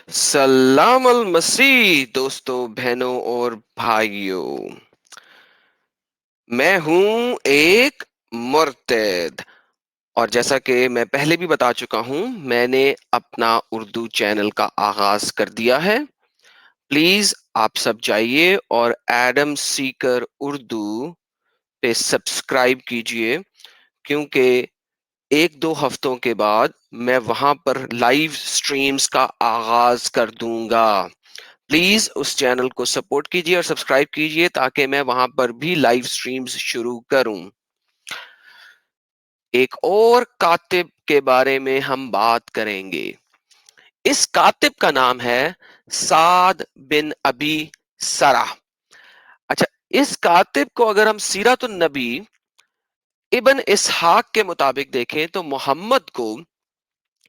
سلام المسیح دوستوں بہنوں اور بھائیوں، میں ہوں ایک مرتد، اور جیسا کہ میں پہلے بھی بتا چکا ہوں، میں نے اپنا اردو چینل کا آغاز کر دیا ہے۔ پلیز آپ سب جائیے اور ایڈم سیکر اردو پہ سبسکرائب کیجئے، کیونکہ ایک دو ہفتوں کے بعد میں وہاں پر لائیو سٹریمز کا آغاز کر دوں گا۔ پلیز اس چینل کو سپورٹ کیجئے اور سبسکرائب کیجئے تاکہ میں وہاں پر بھی لائیو سٹریمز شروع کروں۔ ایک اور کاتب کے بارے میں ہم بات کریں گے۔ اس کاتب کا نام ہے سعد بن ابی سرح۔ اچھا، اس کاتب کو اگر ہم سیرت النبی ابن اسحاق کے مطابق دیکھیں تو محمد کو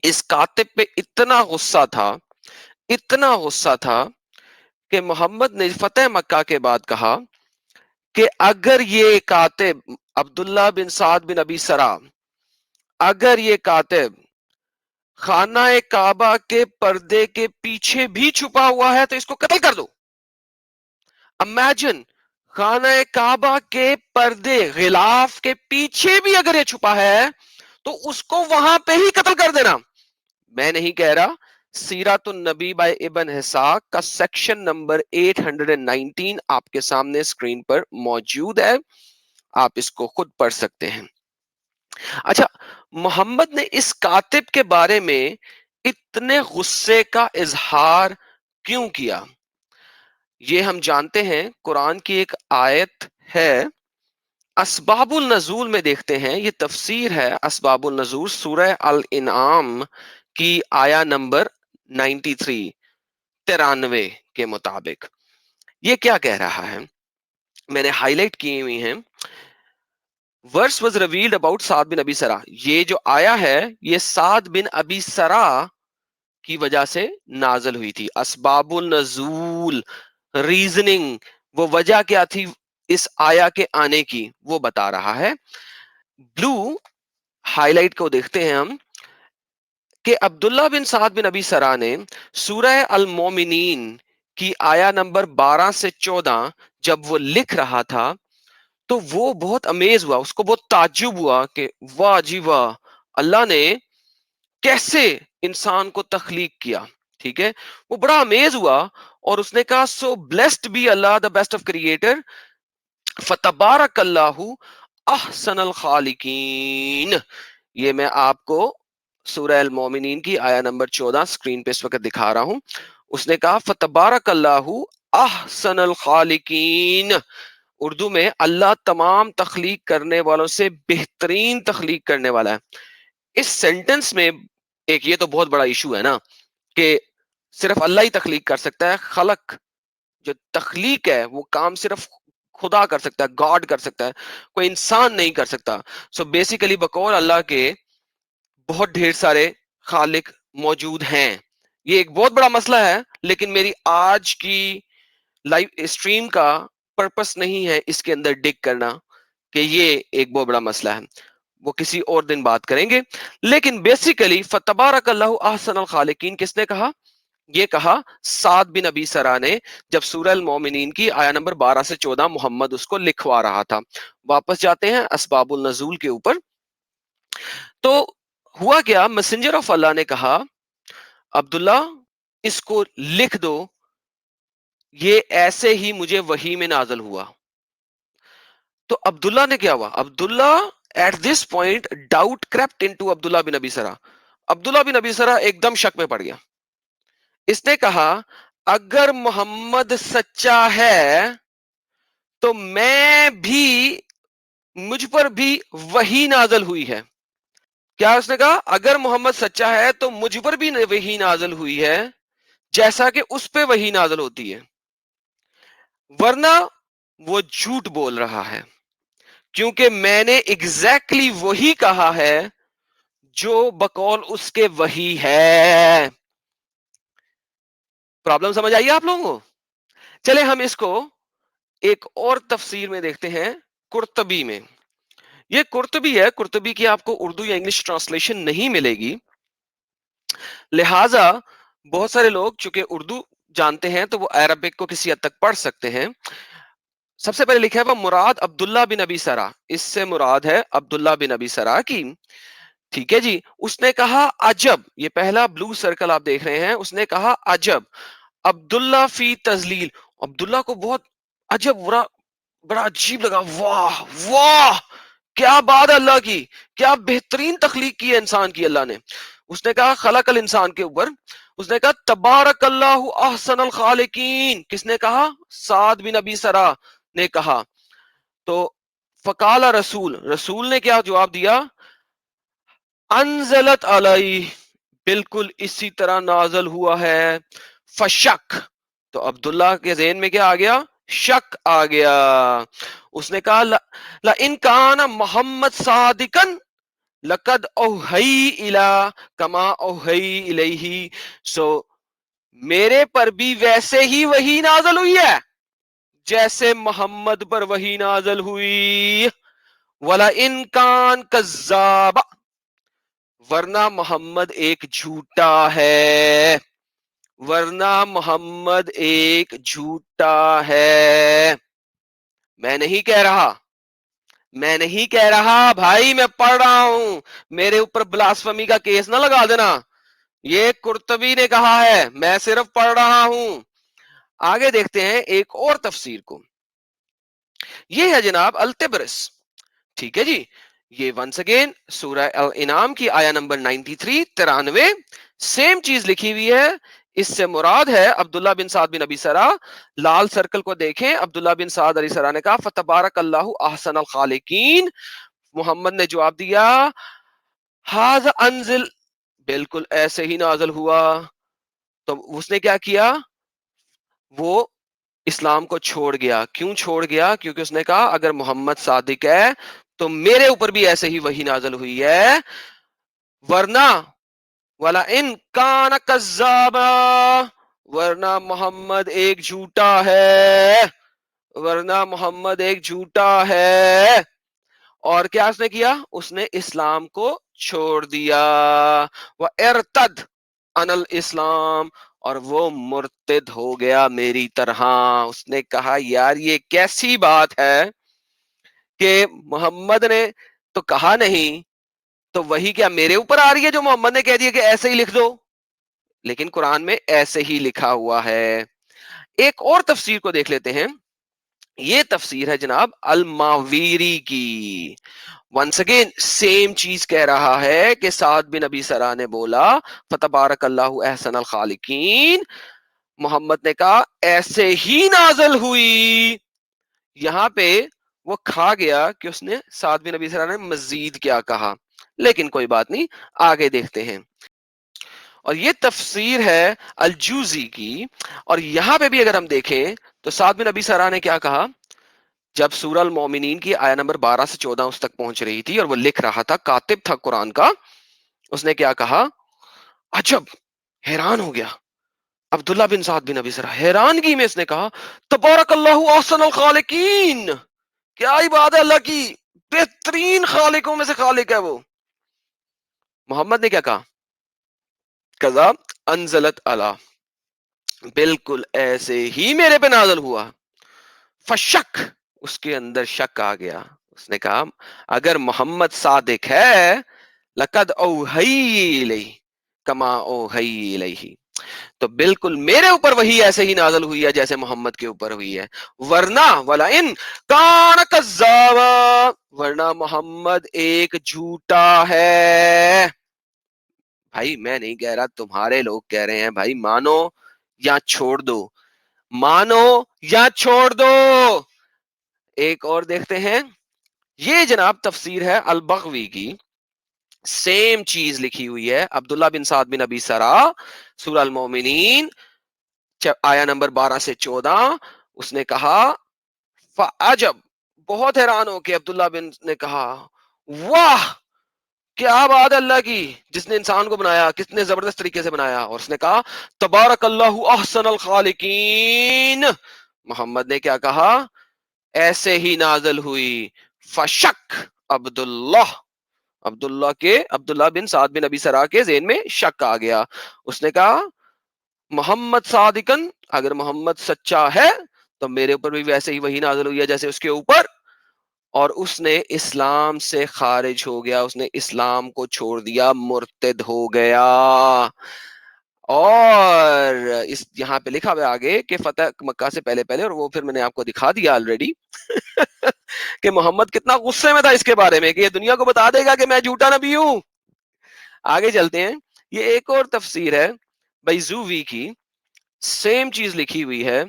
اس کاتب پہ اتنا غصہ تھا کہ محمد نے فتح مکہ کے بعد کہا کہ اگر یہ کاتب عبداللہ بن سعد بن ابی سرح، اگر یہ کاتب خانہ کعبہ کے پردے کے پیچھے بھی چھپا ہوا ہے تو اس کو قتل کر دو۔ امیجن، خانہ کعبہ کے پردے غلاف کے پیچھے بھی اگر یہ چھپا ہے تو اس کو وہاں پہ ہی قتل کر دینا۔ میں نہیں کہہ رہا، سیرت النبی بائی ابن اسحاق کا سیکشن نمبر 819 آپ کے سامنے اسکرین پر موجود ہے، آپ اس کو خود پڑھ سکتے ہیں۔ اچھا، محمد نے اس کاتب کے بارے میں اتنے غصے کا اظہار کیوں کیا؟ یہ ہم جانتے ہیں، قرآن کی ایک آیت ہے، اسباب النزول میں دیکھتے ہیں، یہ تفسیر ہے اسباب النزول سورہ الانعام کی آیا نمبر 93 کے مطابق۔ یہ کیا کہہ رہا ہے؟ میں نے ہائی لائٹ کی ہوئی ہیں۔ Verse was revealed about Saad bin Abi سرح۔ یہ جو آیا ہے یہ سعد بن ابی سرح کی وجہ سے نازل ہوئی تھی۔ اسباب النزول، ریزننگ، وہ وجہ کیا تھی اس آیا کے آنے کی، وہ بتا رہا ہے۔ بلو ہائی لائٹ کو دیکھتے ہیں ہم کہ عبداللہ بن سعد بن ابی سرح نے سورہ المومنین کی آیا نمبر 12 سے 14 جب وہ لکھ رہا تھا تو وہ بہت امیز ہوا، اس کو بہت تعجب ہوا کہ واہ جی واہ، اللہ نے کیسے انسان کو تخلیق کیا۔ ٹھیک ہے، وہ بڑا امیز ہوا اور اس نے کہا so blessed be Allah the best of creator فتبارک اللہ احسن الخالقین۔ یہ میں آپ کو سورہ المومنین کی آیا نمبر 14 سکرین پہ اس وقت دکھا رہا ہوں۔ اس نے کہا فتبارک اللہ احسن الخالقین، اردو میں اللہ تمام تخلیق کرنے والوں سے بہترین تخلیق کرنے والا ہے۔ اس سینٹنس میں ایک یہ تو بہت بڑا ایشو ہے نا کہ صرف اللہ ہی تخلیق کر سکتا ہے، خلق جو تخلیق ہے وہ کام صرف خدا کر سکتا ہے، گاڈ کر سکتا ہے، کوئی انسان نہیں کر سکتا۔ سو بیسیکلی بقول اللہ کے بہت ڈھیر سارے خالق موجود ہیں۔ یہ ایک بہت بڑا مسئلہ ہے، لیکن میری آج کی لائیو اسٹریم کا پرپس نہیں ہے اس کے اندر ڈگ کرنا کہ یہ ایک بہت بڑا مسئلہ ہے، وہ کسی اور دن بات کریں گے۔ لیکن بیسیکلی فتبارک اللہ احسن الخالقین کس نے کہا؟ یہ کہا سعد بن ابی سرح نے جب سورہ المومنین کی آیا نمبر 12 سے 14 محمد اس کو لکھوا رہا تھا۔ واپس جاتے ہیں اسباب النزول کے اوپر۔ تو ہوا کیا، میسنجر آف اللہ نے کہا عبداللہ اس کو لکھ دو، یہ ایسے ہی مجھے وحی میں نازل ہوا۔ تو عبداللہ نے کیا ہوا؟ Abdullah at this point doubt crept into Abdullah bin Abi Sarh. Abdullah bin Abi سرح ایک دم شک میں پڑ گیا۔ اس نے کہا اگر محمد سچا ہے تو مجھ پر بھی وحی نازل ہوئی ہے۔ کیا اس نے کہا؟ اگر محمد سچا ہے تو مجھ پر بھی وحی نازل ہوئی ہے جیسا کہ اس پہ وحی نازل ہوتی ہے، ورنہ وہ جھوٹ بول رہا ہے، کیونکہ میں نے ایگزیکٹلی وہی کہا ہے جو بقول اس کے وحی ہے۔ پرابلم سمجھ آئیے آپ لوگوں کو؟ چلے ہم اس کو ایک اور تفسیر میں دیکھتے ہیں، قرطبی میں۔ یہ قرطبی ہے، قرطبی کی آپ کو اردو یا انگلش ٹرانسلیشن نہیں ملے گی، لہذا بہت سارے لوگ چونکہ اردو جانتے ہیں تو وہ عربک کو کسی حد تک پڑھ سکتے ہیں. سب سے پہلے لکھا ہے وہ مراد عبداللہ بن ابی سرا، اس سے مراد ہے عبداللہ بن ابی سرا کی. ٹھیک ہے جی. اس نے کہا عجب، یہ پہلا بلو سرکل آپ دیکھ رہے ہیں، اس نے کہا عجب عبداللہ فی تزلیل. عبداللہ کو بہت عجب، بڑا عجیب لگا. واہ واہ، کیا بات ہے اللہ کی، کیا بہترین تخلیق کی ہے انسان کی اللہ نے. اس نے کہا خلق الانسان کے اوپر، اس نے کہا تبارک اللہ احسن الخالقین. کس نے کہا؟ سعد بن ابی سرا نے کہا. تو فقال رسول نے کیا جواب دیا؟ انزلت علیہ، بالکل اسی طرح نازل ہوا ہے. فشک، تو عبداللہ کے ذہن میں کیا آ گیا؟ شک آ گیا. اس نے کہا لَإِن كَانَ محمد صادقا لقد اوحی الی کما اوحی الیہ. سو میرے پر بھی ویسے ہی وحی نازل ہوئی ہے جیسے محمد پر وحی نازل ہوئی. وَلَئِن كَانَ كَذَّابَ، ورنہ محمد ایک جھوٹا ہے، ورنہ محمد ایک جھوٹا ہے. میں نہیں کہہ رہا، میں نہیں کہہ رہا بھائی، میں پڑھ رہا ہوں. میرے اوپر بلاسفمی کا کیس نہ لگا دینا، یہ قرطبی نے کہا ہے، میں صرف پڑھ رہا ہوں. آگے دیکھتے ہیں ایک اور تفسیر کو. یہ ہے جناب التبرس. ٹھیک ہے جی. یہ ونس اگین سورہ الانعام کی آیا نمبر 93 93 سیم چیز لکھی ہوئی ہے. اس سے مراد ہے عبداللہ بن سعد بن ابی سرا. لال سرکل کو دیکھیں. عبداللہ بن سعد علی سرا نے کہا فتبارک اللہ احسن الخالقین. محمد نے جواب دیا ہاذ انزل، بالکل ایسے ہی نازل ہوا. تو اس نے کیا کیا؟ وہ اسلام کو چھوڑ گیا. کیوں چھوڑ گیا؟ کیونکہ اس نے کہا اگر محمد صادق ہے تو میرے اوپر بھی ایسے ہی وحی نازل ہوئی ہے، ورنہ وَلَئِن كَانَ كَذَّابًا، ورنہ محمد ایک جھوٹا ہے، ورنہ محمد ایک جھوٹا ہے. اور کیا اس نے کیا؟ اس نے اسلام کو چھوڑ دیا. وَإِرْتَدَ عَنَ الْإِسْلَامِ، اور وہ مرتد ہو گیا میری طرح. اس نے کہا یار یہ کیسی بات ہے کہ محمد نے تو کہا نہیں، تو وہی کیا میرے اوپر آ رہی ہے جو محمد نے کہہ دیا کہ ایسے ہی لکھ دو؟ لیکن قرآن میں ایسے ہی لکھا ہوا ہے. ایک اور تفسیر کو دیکھ لیتے ہیں. یہ تفسیر ہے جناب الماویری کی. ونس اگین سیم چیز کہہ رہا ہے کہ سعد بن ابی سرا نے بولا فتبارک اللہ احسن الخالقین. محمد نے کہا ایسے ہی نازل ہوئی. یہاں پہ وہ کھا گیا کہ اس نے سعد بن ابی سرا نے مزید کیا کہا، لیکن کوئی بات نہیں، آگے دیکھتے ہیں. اور یہ تفسیر ہے الجوزی کی. اور یہاں پہ بھی اگر ہم دیکھیں تو سعد بن ابی سرا نے کیا کہا جب سورہ المومنین کی آیا نمبر 12 سے 14 اس تک پہنچ رہی تھی اور وہ لکھ رہا تھا، کاتب تھا قرآن کا. اس نے کیا کہا؟ عجب، حیران ہو گیا. عبداللہ بن سعد بن ابی سرا حیرانگی میں اس نے کہا تبارک اللہ احسن الخالقین. کیا ہی بات ہے، اللہ کی بہترین خالقوں میں سے خالق ہے وہ. محمد نے کیا کہا؟ کذا انزلت علی، بالکل ایسے ہی میرے پہ نازل ہوا. فشک، اس کے اندر شک آ گیا. اس نے کہا اگر محمد صادق ہے لقد اوحی الیہ کما اوحی الیہ، تو بالکل میرے اوپر وہی ایسے ہی نازل ہوئی ہے جیسے محمد کے اوپر ہوئی ہے. ورنہ وَلَئِن كَانَ كَذَّابًا، ورنہ محمد ایک جھوٹا ہے. بھائی میں نہیں کہہ رہا، تمہارے لوگ کہہ رہے ہیں بھائی مانو یا چھوڑ دو، مانو یا چھوڑ دو. ایک اور دیکھتے ہیں. یہ جناب تفسیر ہے البغوی کی. سیم چیز لکھی ہوئی ہے. عبداللہ بن سعد بن ابی سرا، سورہ المومنین آیا نمبر 12 سے 14. اس نے کہا فعجب، بہت حیران ہو کے عبداللہ بن نے کہا واہ، کیا بات ہے اللہ کی، جس نے انسان کو بنایا کتنے زبردست طریقے سے بنایا. اور اس نے کہا تبارک اللہ احسن الخالقین. محمد نے کیا کہا؟ ایسے ہی نازل ہوئی. فشک عبداللہ بن سعد بن ابی سرا کے ذہن میں شک آ گیا. اس نے کہا محمد صادقن، اگر محمد سچا ہے تو میرے اوپر بھی ویسے ہی وہی نازل ہوئی ہے جیسے اس کے اوپر، اور اس نے اسلام سے خارج ہو گیا، اس نے اسلام کو چھوڑ دیا، مرتد ہو گیا۔ اور اس یہاں پہ لکھا ہوا آگے کہ فتح مکہ سے پہلے پہلے، اور وہ پھر میں نے آپ کو دکھا دیا آلریڈی کہ محمد کتنا غصے میں تھا اس کے بارے میں کہ یہ دنیا کو بتا دے گا کہ میں جھوٹا نبی ہوں۔ آگے چلتے ہیں، یہ ایک اور تفسیر ہے بیزووی کی، سیم چیز لکھی ہوئی ہے۔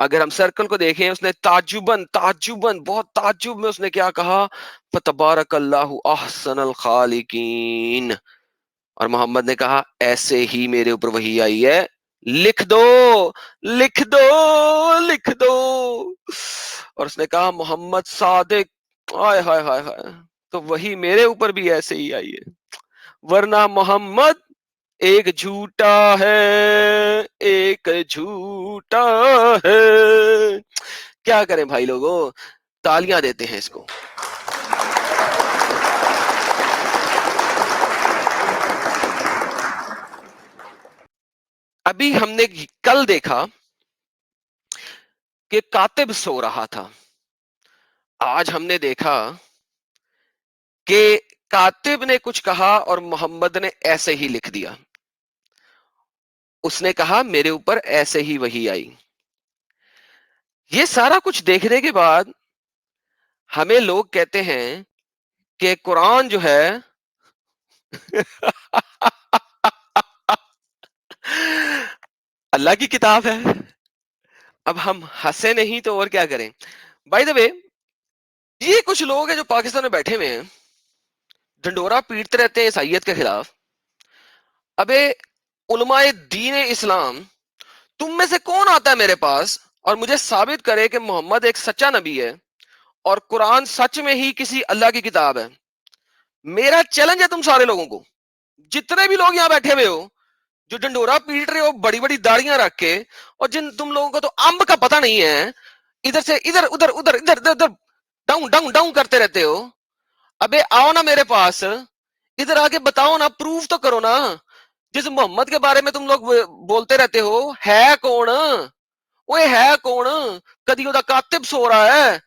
اگر ہم سرکل کو دیکھیں، اس نے تعجباً بہت تعجب میں اس نے کیا کہا، فتبارک اللہ احسن الخالقین، اور محمد نے کہا ایسے ہی میرے اوپر وحی آئی ہے، لکھ دو لکھ دو لکھ دو۔ اور اس نے کہا محمد صادق، ہائے ہائے ہائے ہائے، تو وہی میرے اوپر بھی ایسے ہی آئی ہے، ورنہ محمد ایک جھوٹا ہے، ایک جھوٹا ہے۔ کیا کریں بھائی لوگوں، تالیاں دیتے ہیں اس کو۔ ابھی ہم نے کل دیکھا کہ کاتب سو رہا تھا، آج ہم نے دیکھا کہ کاتب نے کچھ کہا اور محمد نے ایسے ہی لکھ دیا، اس نے کہا میرے اوپر ایسے ہی وحی آئی۔ یہ سارا کچھ دیکھنے کے بعد ہمیں لوگ کہتے ہیں کہ قرآن جو ہے اللہ کی کتاب ہے۔ اب ہم ہنسے نہیں تو اور کیا کریں؟ بائی دا وے، یہ کچھ لوگ ہیں جو پاکستان میں بیٹھے ہوئے ہیں، ڈنڈورا پیٹتے رہتے ہیں عیسائیت کے خلاف۔ ابے علماء دین اسلام، تم میں سے کون آتا ہے میرے پاس اور مجھے ثابت کرے کہ محمد ایک سچا نبی ہے اور قرآن سچ میں ہی کسی اللہ کی کتاب ہے؟ میرا چیلنج ہے تم سارے لوگوں کو، جتنے بھی لوگ یہاں بیٹھے ہوئے ہو، جو ڈنڈورا پیٹ رہے ہو بڑی بڑی داڑیاں رکھ کے، اور جن تم لوگوں کو تو امب کا پتہ نہیں ہے، ادھر سے ادھر ادھر ادھر ادھر ادھر ادھر ڈاؤن ڈاؤن ڈاؤن کرتے رہتے ہو۔ ابے آؤ نا میرے پاس، ادھر آ کے بتاؤ نا، پروف تو کرو نا، جس محمد کے بارے میں تم لوگ بولتے رہتے ہو ہے کون؟ وہ ہے کون؟ کدی وہ کاتب سو رہا ہے،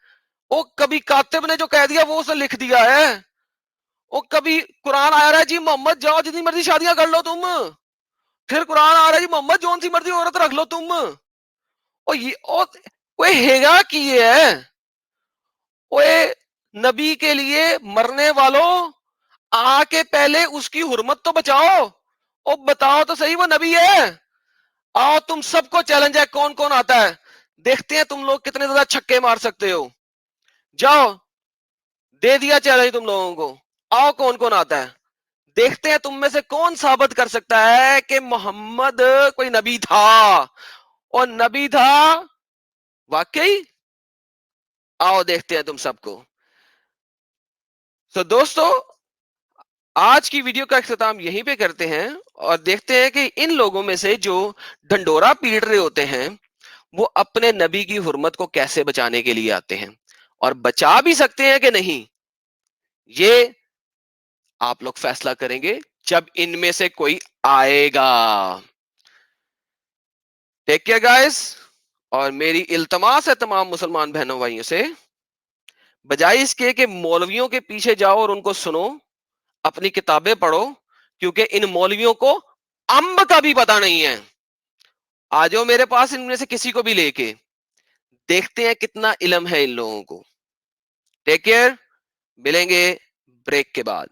وہ کبھی کاتب نے جو کہہ دیا وہ اسے لکھ دیا ہے، وہ کبھی قرآن آ رہا ہے جی محمد جاؤ جتنی مرضی شادیاں کر لو تم، پھر قرآن آ رہا ہے جی محمد جون سی مرضی عورت رکھ لو تم، وہ ہیگا کی ہے، وہ نبی کے لیے مرنے والوں آ کے پہلے اس کی حرمت تو بچاؤ، اور بتاؤ تو صحیح وہ نبی ہے۔ آؤ تم سب کو چیلنج ہے، کون کون آتا ہے دیکھتے ہیں تم لوگ کتنے زیادہ چھکے مار سکتے ہو۔ جاؤ، دے دیا چیلنج تم لوگوں کو، آؤ کون کون آتا ہے دیکھتے ہیں تم میں سے کون ثابت کر سکتا ہے کہ محمد کوئی نبی تھا، اور نبی تھا واقعی۔ آؤ دیکھتے ہیں تم سب کو۔ تو دوستو، آج کی ویڈیو کا اختتام یہیں پہ کرتے ہیں اور دیکھتے ہیں کہ ان لوگوں میں سے جو ڈنڈورا پیٹ رہے ہوتے ہیں وہ اپنے نبی کی حرمت کو کیسے بچانے کے لیے آتے ہیں، اور بچا بھی سکتے ہیں کہ نہیں، یہ آپ لوگ فیصلہ کریں گے جب ان میں سے کوئی آئے گا۔ ٹیک کیئر گائز، اور میری التماس ہے تمام مسلمان بہنوں بھائیوں سے، بجائے اس کے کہ مولویوں کے پیچھے جاؤ اور ان کو سنو، اپنی کتابیں پڑھو، کیونکہ ان مولویوں کو امب کا بھی پتہ نہیں ہے۔ آ جاؤ میرے پاس ان میں سے کسی کو بھی لے کے، دیکھتے ہیں کتنا علم ہے ان لوگوں کو۔ ٹیک کیئر، ملیں گے بریک کے بعد۔